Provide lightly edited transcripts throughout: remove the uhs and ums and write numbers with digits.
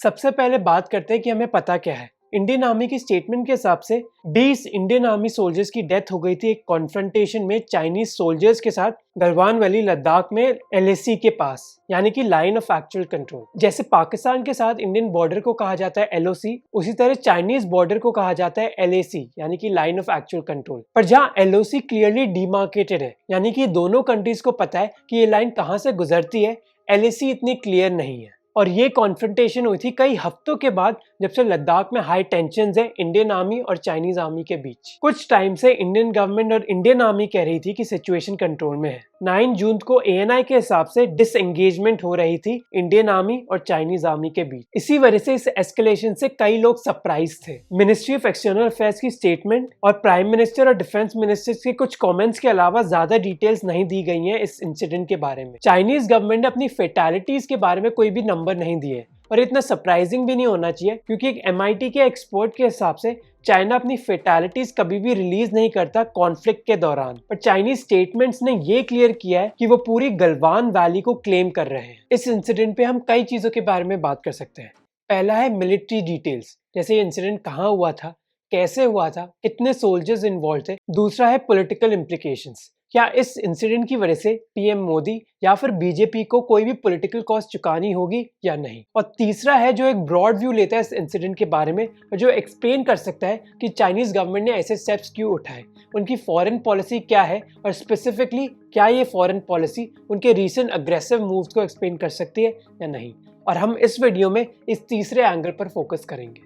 सबसे पहले बात करते हैं कि हमें पता क्या है। इंडियन आर्मी की स्टेटमेंट के हिसाब से 20 इंडियन आर्मी सोल्जर्स की डेथ हो गई थी एक कॉन्फ्रंटेशन में चाइनीज सोल्जर्स के साथ गलवान वैली लद्दाख में एलएसी के पास, यानी कि लाइन ऑफ एक्चुअल कंट्रोल। जैसे पाकिस्तान के साथ इंडियन बॉर्डर को कहा जाता है एलओसी, उसी तरह चाइनीज बॉर्डर को कहा जाता है एलएसी, यानी कि लाइन ऑफ एक्चुअल कंट्रोल। पर जहाँ एलओसी क्लियरली डिमार्केटेड है, यानी कि दोनों कंट्रीज को पता है कि ये लाइन कहाँ से गुजरती है, एलएसी इतनी क्लियर नहीं है। और ये कॉन्फ्रंटेशन हुई थी कई हफ्तों के बाद, जब से लद्दाख में हाई टेंशन है इंडियन आर्मी और चाइनीज आर्मी के बीच। कुछ टाइम से इंडियन गवर्नमेंट और इंडियन आर्मी कह रही थी कि सिचुएशन कंट्रोल में है। 9 जून को एएनआई के हिसाब से डिसएंगेजमेंट हो रही थी इंडियन आर्मी और चाइनीज आर्मी के बीच। इसी वजह से इस एस्केलेशन से कई लोग सरप्राइज थे। मिनिस्ट्री ऑफ एक्सटर्नल अफेयर्स की स्टेटमेंट और प्राइम मिनिस्टर और डिफेंस मिनिस्टर के कुछ कमेंट्स के अलावा ज्यादा डिटेल्स नहीं दी गई हैं इस इंसिडेंट के बारे में। चाइनीज गवर्नमेंट ने अपनी फेटालिटीज के बारे में कोई भी नंबर नहीं दिए, और इतना सरप्राइजिंग भी नहीं होना चाहिए क्योंकि एक एमआईटी के एक्सपर्ट के हिसाब से चाइना अपनी फेटालिटीज कभी भी रिलीज नहीं करता कॉन्फ्लिक्ट के दौरान। पर चाइनीज स्टेटमेंट्स ने ये क्लियर किया है कि वो पूरी गलवान वैली को क्लेम कर रहे हैं। इस इंसिडेंट पे हम कई चीजों के बारे में बात कर सकते हैं। पहला है मिलिट्री डिटेल्स, जैसे ये इंसिडेंट कहाँ हुआ था, कैसे हुआ था, कितने सोल्जर्स इन्वॉल्व थे। दूसरा है पॉलिटिकल इम्प्लीकेशंस, क्या इस इंसिडेंट की वजह से पीएम मोदी या फिर बीजेपी को कोई भी पॉलिटिकल कॉस्ट चुकानी होगी या नहीं। और तीसरा है जो एक ब्रॉड व्यू लेता है इस इंसिडेंट के बारे में और जो एक्सप्लेन कर सकता है कि चाइनीज गवर्नमेंट ने ऐसे स्टेप्स क्यों उठाए, उनकी फॉरेन पॉलिसी क्या है, और स्पेसिफिकली क्या ये फॉरेन पॉलिसी उनके रीसेंट अग्रेसिव मूव्स को एक्सप्लेन कर सकती है या नहीं। और हम इस वीडियो में इस तीसरे एंगल पर फोकस करेंगे।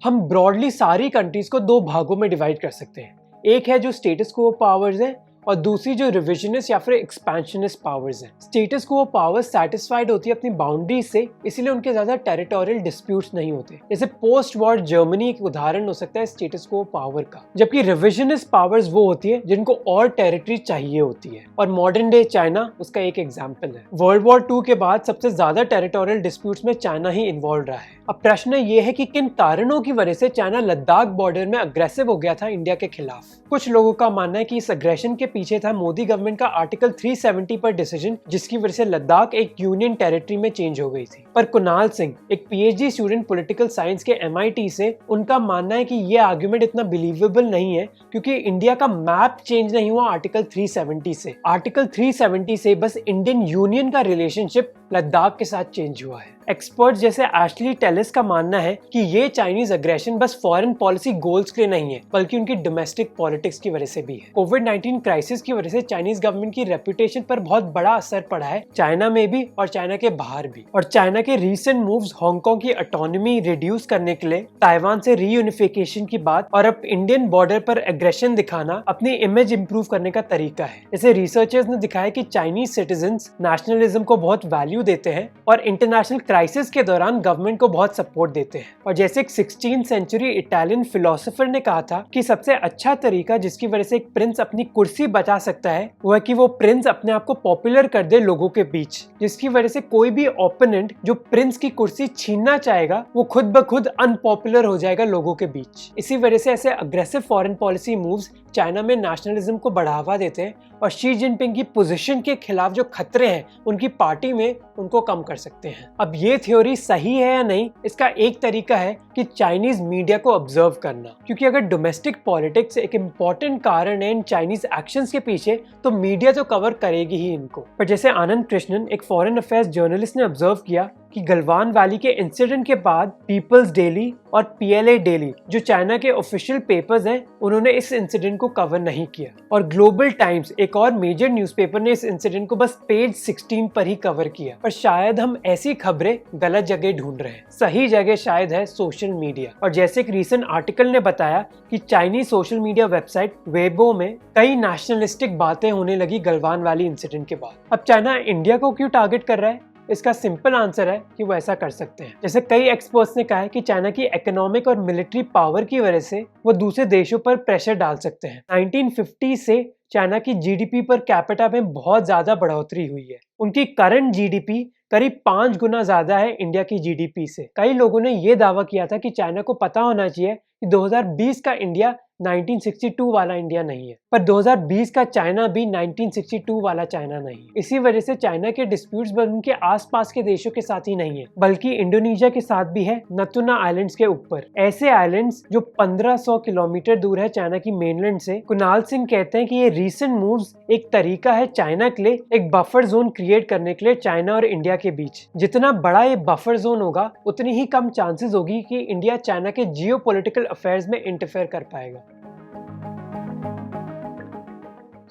हम ब्रॉडली सारी कंट्रीज को दो भागों में डिवाइड कर सकते हैं। एक है जो स्टेटस क्वो पावर्स है और दूसरी जो रिविजनिस्ट या फिर एक्सपेंशनिस्ट पावर्स हैं। स्टेटस क्वो पावर्स सैटिस्फाइड होती है अपनी बाउंड्री से, इसलिए उनके ज्यादा टेरिटोरियल डिस्प्यूट्स नहीं होते। जैसे पोस्ट वॉर जर्मनी एक उदाहरण हो सकता है स्टेटस क्वो पावर का। जबकि रिविजनिस्ट पावर्स वो होती है जिनको और टेरिटरी चाहिए होती है, और मॉडर्न डे चाइना उसका एक एग्जाम्पल है। वर्ल्ड वॉर 2 के बाद सबसे ज्यादा टेरिटोरियल डिस्प्यूट्स में चाइना ही इन्वॉल्व रहा है। अब प्रश्न ये है कि किन कारणों की वजह से चाइना लद्दाख बॉर्डर में अग्रेसिव हो गया था इंडिया के खिलाफ। कुछ लोगों का मानना है कि इस अग्रेशन के पीछे था मोदी गवर्नमेंट का आर्टिकल 370 पर डिसीजन, जिसकी वजह से लद्दाख एक यूनियन टेरिटरी में चेंज हो गई थी। पर कुणाल सिंह, एक पीएचडी स्टूडेंट पॉलिटिकल साइंस के एमआईटी से, उनका मानना है कि ये आर्गुमेंट इतना बिलीवेबल नहीं है क्योंकि इंडिया का मैप चेंज नहीं हुआ आर्टिकल 370 से। आर्टिकल 370 से बस इंडियन यूनियन का रिलेशनशिप लद्दाख के साथ चेंज हुआ है। एक्सपर्ट जैसे एशली टेलिस का मानना है कि ये चाइनीज अग्रेशन बस फॉरेन पॉलिसी गोल्स के लिए नहीं है, बल्कि उनकी डोमेस्टिक पॉलिटिक्स की वजह से भी है। कोविड-19 क्राइसिस की वजह से चाइनीज गवर्नमेंट की रेपुटेशन पर बहुत बड़ा असर पड़ा है, चाइना में भी और चाइना के बाहर भी। और चाइना के रीसेंट मूव्स हांगकांग की ऑटोनॉमी रिड्यूस करने के लिए, ताइवान से रीयूनिफिकेशन की बात, और अब इंडियन बॉर्डर पर एग्रेशन दिखाना अपनी इमेज इंप्रूव करने का तरीका है। जैसे रिसर्चर्स ने दिखाया कि चाइनीज सिटीजन्स नेशनलिज्म को बहुत वैल्यू देते हैं और इंटरनेशनल क्राइसिस के दौरान गवर्नमेंट को बहुत सपोर्ट देते हैं। और जैसे एक 16th सेंचुरी इटालियन फिलोसोफर ने कहा था कि सबसे अच्छा तरीका जिसकी वजह से एक प्रिंस अपनी कुर्सी बचा सकता है वो है कि वो प्रिंस अपने आप को पॉपुलर कर दे लोगों के बीच, जिसकी वजह से कोई भी ओपोनेंट जो प्रिंस की कुर्सी छीनना चाहेगा वो खुद ब खुद अनपॉपुलर हो जाएगा लोगों के बीच। इसी वजह से ऐसे aggressive foreign policy moves China में नेशनलिज्म को बढ़ावा देते हैं और शी जिनपिंग की पोजीशन के खिलाफ जो खतरे हैं उनकी पार्टी में उनको कम कर सकते हैं। अब ये थ्योरी सही है या नहीं, इसका एक तरीका है कि चाइनीज मीडिया को ऑब्जर्व करना, क्योंकि अगर डोमेस्टिक पॉलिटिक्स एक इम्पॉर्टेंट कारण है इन चाइनीज एक्शंस के पीछे, तो मीडिया तो कवर करेगी ही इनको। पर जैसे आनंद कृष्णन, एक फॉरेन अफेयर्स जर्नलिस्ट, ने ऑब्जर्व किया कि गलवान वैली के इंसिडेंट के बाद पीपल्स डेली और पीएलए डेली, जो चाइना के ऑफिशियल पेपर्स हैं, उन्होंने इस इंसिडेंट को कवर नहीं किया। और ग्लोबल टाइम्स, एक और मेजर न्यूज़पेपर, ने इस इंसिडेंट को बस पेज 16 पर ही कवर किया। पर शायद हम ऐसी खबरें गलत जगह ढूंढ रहे हैं, सही जगह शायद है सोशल मीडिया। और जैसे एक रीसेंट आर्टिकल ने बताया कि Chinese social media website Weibo में कई नेशनलिस्टिक बातें होने लगी गलवान वैली इंसिडेंट के बाद। अब चाइना इंडिया को क्यों टारगेट कर रहा है? इसका सिंपल आंसर है कि वो ऐसा कर सकते हैं। जैसे कई एक्सपर्ट्स ने कहा है कि चाइना की इकोनॉमिक और मिलिट्री पावर की वजह से वो दूसरे देशों पर प्रेशर डाल सकते हैं। 1950 से चाइना की जीडीपी पर कैपिटा में बहुत ज्यादा बढ़ोतरी हुई है। उनकी करंट जीडीपी करीब 5 गुना ज्यादा है इंडिया की जीडीपी से। कई लोगों ने ये दावा किया था कि चाइना को पता होना चाहिए कि 2020 का इंडिया 1962 वाला इंडिया नहीं है, पर 2020 का चाइना भी 1962 वाला चाइना नहीं है। इसी वजह से चाइना के डिस्प्यूट्स बस उनके आसपास के देशों के साथ ही नहीं है, बल्कि इंडोनेशिया के साथ भी है, नतुना आइलैंड्स के ऊपर। ऐसे आइलैंड्स जो 1500 किलोमीटर दूर है चाइना की मेनलैंड से। कुणाल सिंह कहते हैं कि ये रीसेंट मूव्स एक तरीका है चाइना के लिए एक बफर जोन क्रिएट करने के लिए चाइना और इंडिया के बीच। जितना बड़ा ये बफर जोन होगा उतनी ही कम चांसेस होगी कि इंडिया चाइना के जियोपॉलिटिकल अफेयर्स में इंटरफेयर कर पाएगा।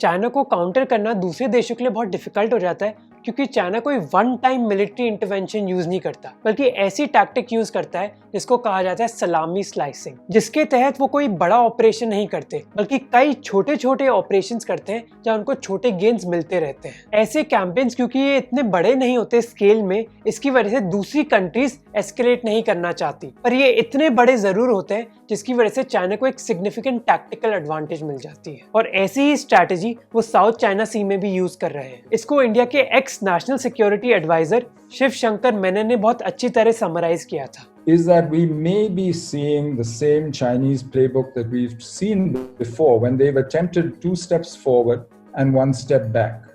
चाइना को काउंटर करना दूसरे देशों के लिए बहुत डिफिकल्ट हो जाता है, क्योंकि चाइना कोई one time military intervention use नहीं करता, बल्कि ऐसी टैक्टिक यूज करता है जिसको कहा जाता है सलामी स्लाइसिंग, जिसके तहत वो कोई बड़ा ऑपरेशन नहीं करते, बल्कि कई छोटे छोटे ऑपरेशंस करते हैं जहां उनको छोटे गेन्स मिलते रहते हैं। ऐसे कैंपेन्स क्योंकि ये इतने बड़े नहीं होते स्केल में, इसकी वजह से दूसरी कंट्रीज एस्केलेट नहीं करना चाहती, पर ये इतने बड़े जरूर होते हैं जिसकी वजह से चाइना को एक सिग्निफिकेंट टैक्टिकल एडवांटेज मिल जाती है। और ऐसी ही स्ट्रैटेजी वो साउथ चाइना सी में भी यूज कर रहे हैं। इसको इंडिया के ex national security adviser Shiv Shankar Menon ने बहुत अच्छी तरह समराइज किया था। Is that we may be seeing the same Chinese playbook that we've seen before when they've attempted 2 steps forward and 1 step back.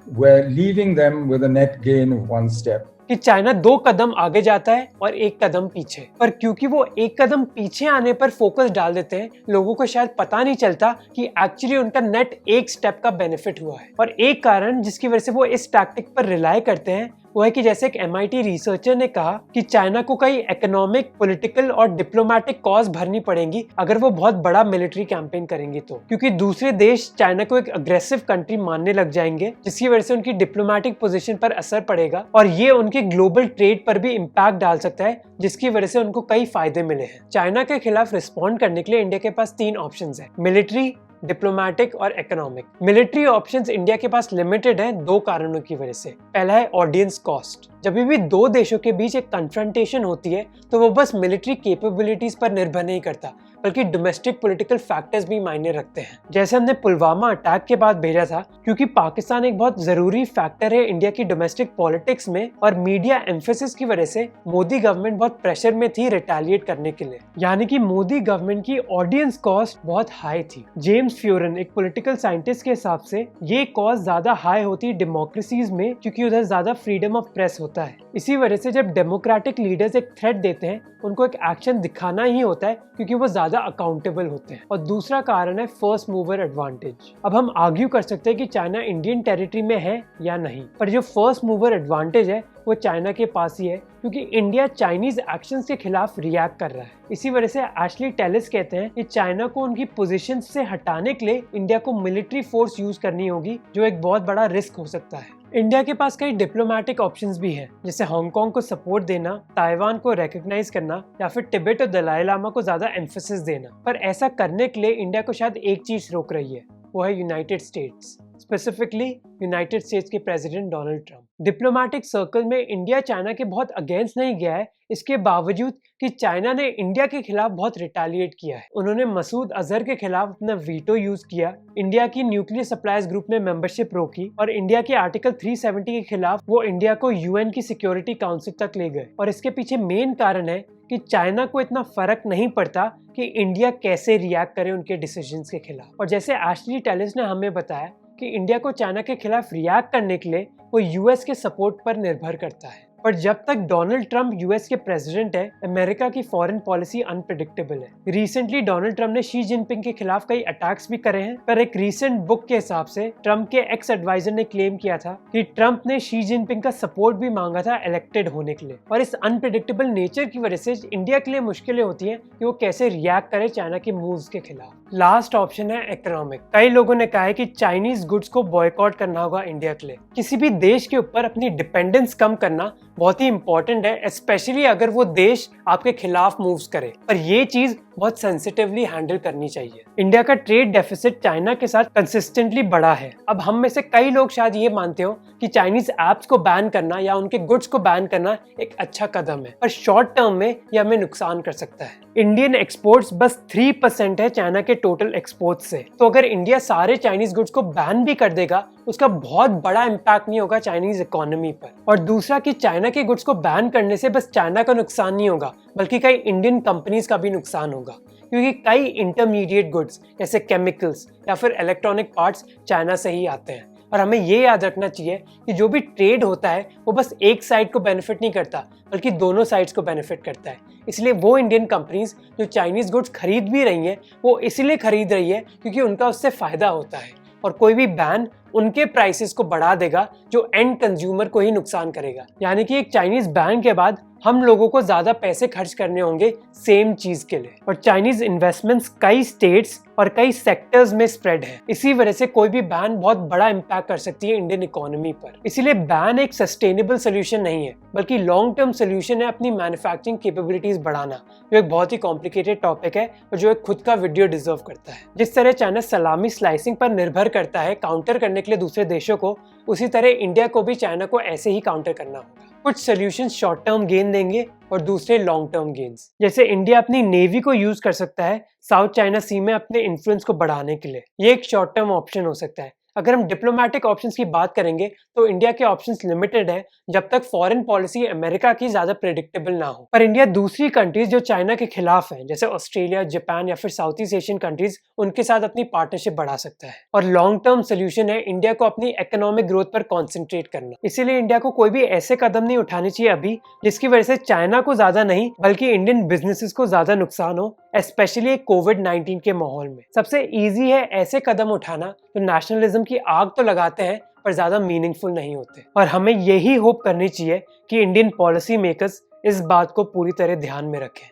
We're leaving them with a net gain of 1 step. कि China 2 कदम आगे जाता है और 1 कदम पीछे, पर क्योंकि वो 1 कदम पीछे आने पर फोकस डाल देते हैं, लोगों को शायद पता नहीं चलता कि एक्चुअली उनका नेट 1 स्टेप का बेनिफिट हुआ है। और एक कारण जिसकी वजह से वो इस टैक्टिक पर रिलाई करते हैं वो है कि जैसे एक MIT रिसर्चर ने कहा कि चाइना को कई इकोनॉमिक, पॉलिटिकल और डिप्लोमेटिक कॉज भरनी पड़ेंगी अगर वो बहुत बड़ा मिलिट्री कैंपेन करेंगे तो, क्योंकि दूसरे देश चाइना को एक अग्रेसिव कंट्री मानने लग जाएंगे, जिसकी वजह से उनकी डिप्लोमेटिक पोजीशन पर असर पड़ेगा और ये उनके ग्लोबल ट्रेड पर भी इम्पैक्ट डाल सकता है, जिसकी वजह से उनको कई फायदे मिले हैं। चाइना के खिलाफ रिस्पॉन्ड करने के लिए इंडिया के पास 3 ऑप्शंस हैं, मिलिट्री, डिप्लोमेटिक और इकोनॉमिक। मिलिट्री ऑप्शंस इंडिया के पास लिमिटेड हैं 2 कारणों की वजह से। पहला है ऑडियंस कॉस्ट। जब भी 2 देशों के बीच एक कन्फ्रंटेशन होती है तो वो बस मिलिट्री कैपेबिलिटीज पर निर्भर नहीं करता, बल्कि डोमेस्टिक पॉलिटिकल फैक्टर्स भी मायने रखते हैं। जैसे हमने पुलवामा अटैक के बाद भेजा था, क्योंकि पाकिस्तान एक बहुत जरूरी फैक्टर है इंडिया की डोमेस्टिक पॉलिटिक्स में, और मीडिया एम्फेसिस की वजह से मोदी गवर्नमेंट बहुत प्रेशर में थी रिटेलिएट करने के लिए, यानी कि मोदी गवर्नमेंट की ऑडियंस कॉस्ट बहुत हाई थी। जेम्स फ्यूरन एक पॉलिटिकल साइंटिस्ट के हिसाब से ये कॉस्ट ज्यादा हाई होती है डेमोक्रेसीज में, क्योंकि उधर ज्यादा फ्रीडम ऑफ प्रेस होता है। इसी वजह से जब डेमोक्रेटिक लीडर्स एक थ्रेट देते हैं, उनको एक एक्शन दिखाना ही होता है, क्योंकि वो ज्यादा अकाउंटेबल होते हैं। और दूसरा कारण है फर्स्ट मूवर एडवांटेज। अब हम आर्ग्यू कर सकते हैं कि चाइना इंडियन टेरिटरी में है या नहीं, पर जो फर्स्ट मूवर एडवांटेज है वो चाइना के पास ही है, क्योंकि इंडिया चाइनीज एक्शंस के खिलाफ रिएक्ट कर रहा है। इसी वजह से एशली टेलिस कहते हैं कि चाइना को उनकी पोजीशन से हटाने के लिए इंडिया को मिलिट्री फोर्स यूज करनी होगी, जो एक बहुत बड़ा रिस्क हो सकता है। इंडिया के पास कई डिप्लोमेटिक ऑप्शंस भी हैं, जैसे हांगकांग को सपोर्ट देना, ताइवान को रिकॉग्नाइज करना, या फिर तिब्बत और दलाई लामा को ज्यादा एम्फेसिस देना। पर ऐसा करने के लिए इंडिया को शायद एक चीज रोक रही है, वो है United States, specifically United States के president Donald Trump. Diplomatic circle में इंडिया चाइना के बहुत अगेंस्ट नहीं गया है, इसके बावजूद कि चाइना ने इंडिया के खिलाफ बहुत रिटेलिएट किया है। उन्होंने मसूद अजहर के खिलाफ अपना वीटो यूज किया, इंडिया की न्यूक्लियर सप्लाईज ग्रुप में मेंबरशिप रोकी, और इंडिया के आर्टिकल 370 के खिलाफ वो इंडिया को UN की सिक्योरिटी काउंसिल तक ले गए। और इसके पीछे मेन कारण है कि चाइना को इतना फर्क नहीं पड़ता कि इंडिया कैसे रिएक्ट करे उनके डिसीजंस के खिलाफ। और जैसे एशली टेलिस ने हमें बताया कि इंडिया को चाइना के खिलाफ रिएक्ट करने के लिए वो US के सपोर्ट पर निर्भर करता है। पर जब तक डोनाल्ड ट्रंप US के प्रेसिडेंट है, अमेरिका की फॉरेन पॉलिसी अनप्रेडिक्टेबल है। रिसेंटली डोनाल्ड ट्रंप ने शी जिनपिंग के खिलाफ कई अटैक्स भी करे हैं, पर एक रीसेंट बुक के हिसाब से ट्रंप के एक्स एडवाइजर ने क्लेम किया था कि ट्रंप ने शी जिनपिंग का सपोर्ट भी मांगा था इलेक्टेड होने के लिए। और इस अनप्रेडिक्टेबल नेचर की वजह से इंडिया के लिए मुश्किलें होती हैं कि वो कैसे रिएक्ट करे चाइना के मूव्स के खिलाफ। लास्ट ऑप्शन है इकोनॉमिक। कई लोगों ने कहा है कि चाइनीज गुड्स को बॉयकॉट करना होगा इंडिया के लिए। किसी भी देश के ऊपर अपनी डिपेंडेंस कम करना बहुत ही इंपॉर्टेंट है, स्पेशली अगर वो देश आपके खिलाफ मूव्स करे, पर ये चीज बहुत सेंसिटिवली हैंडल करनी चाहिए। इंडिया का ट्रेड डेफिसिट चाइना के साथ कंसिस्टेंटली बढ़ा है। अब हम में से कई लोग शायद ये मानते हो कि चाइनीज एप्स को बैन करना या उनके गुड्स को बैन करना एक अच्छा कदम है, पर शॉर्ट टर्म में ये हमें नुकसान कर सकता है। इंडियन एक्सपोर्ट्स बस 3% है चाइना के टोटल एक्सपोर्ट्स से, तो अगर इंडिया सारे चाइनीज गुड्स को बैन भी कर देगा, उसका बहुत बड़ा इम्पैक्ट नहीं होगा चाइनीज इकोनॉमी पर। और दूसरा कि चाइना के गुड्स को बैन करने से बस चाइना का नुकसान नहीं होगा, बल्कि कई इंडियन कंपनीज का भी नुकसान होगा, क्योंकि कई इंटरमीडिएट गुड्स जैसे केमिकल्स या फिर इलेक्ट्रॉनिक पार्ट्स चाइना से ही आते हैं। और हमें ये याद रखना चाहिए कि जो भी ट्रेड होता है वो बस एक साइड को बेनिफिट नहीं करता बल्कि दोनों साइड्स को बेनिफिट करता है। इसलिए वो इंडियन कंपनीज जो चाइनीज गुड्स खरीद भी रही हैं वो इसीलिए खरीद रही है क्योंकि उनका उससे फायदा होता है। और कोई भी बैन उनके प्राइसेस को बढ़ा देगा जो एंड कंज्यूमर को ही नुकसान करेगा। यानी कि एक चाइनीज बैन के बाद हम लोगों को ज्यादा पैसे खर्च करने होंगे सेम चीज के लिए। और चाइनीज इन्वेस्टमेंट्स कई स्टेट्स और कई सेक्टर्स में स्प्रेड है। इसी वजह से कोई भी बैन बहुत बड़ा इम्पैक्ट कर सकती है इंडियन इकोनॉमी पर। इसीलिए बैन एक सस्टेनेबल सोल्यूशन नहीं है बल्कि लॉन्ग टर्म सोल्यूशन है अपनी मैन्युफैक्चरिंग कैपेबिलिटीज बढ़ाना, जो एक बहुत ही कॉम्प्लिकेटेड टॉपिक है और जो एक खुद का वीडियो डिजर्व करता है। जिस तरह चाइना सलामी स्लाइसिंग पर निर्भर करता है काउंटर करने के लिए दूसरे देशों को, उसी तरह इंडिया को भी चाइना को ऐसे ही काउंटर करना होगा। कुछ सॉल्यूशंस शॉर्ट टर्म गेन देंगे और दूसरे लॉन्ग टर्म गेन्स। जैसे इंडिया अपनी नेवी को यूज कर सकता है साउथ चाइना सी में अपने इन्फ्लुएंस को बढ़ाने के लिए, ये एक शॉर्ट टर्म ऑप्शन हो सकता है। अगर हम डिप्लोमेटिक ऑप्शंस की बात करेंगे तो इंडिया के ऑप्शंस लिमिटेड है जब तक फॉरेन पॉलिसी अमेरिका की ज्यादा प्रेडिक्टेबल ना हो। पर इंडिया दूसरी कंट्रीज जो चाइना के खिलाफ हैं जैसे ऑस्ट्रेलिया, जापान या फिर साउथ ईस्ट एशियन कंट्रीज, उनके साथ अपनी पार्टनरशिप बढ़ा सकता है। और लॉन्ग टर्म सोल्यूशन है इंडिया को अपनी इकोनॉमिक ग्रोथ पर कॉन्सेंट्रेट करना। इसीलिए इंडिया को कोई भी ऐसे कदम नहीं उठाने चाहिए अभी जिसकी वजह से चाइना को ज्यादा नहीं बल्कि इंडियन बिजनेसेस को ज्यादा नुकसान हो, स्पेशली कोविड-19 के माहौल में। सबसे इजी है ऐसे कदम उठाना जो नेशनलिज्म की आग तो लगाते हैं पर ज्यादा मीनिंगफुल नहीं होते। और हमें यही होप करनी चाहिए कि इंडियन पॉलिसी मेकर्स इस बात को पूरी तरह ध्यान में रखें।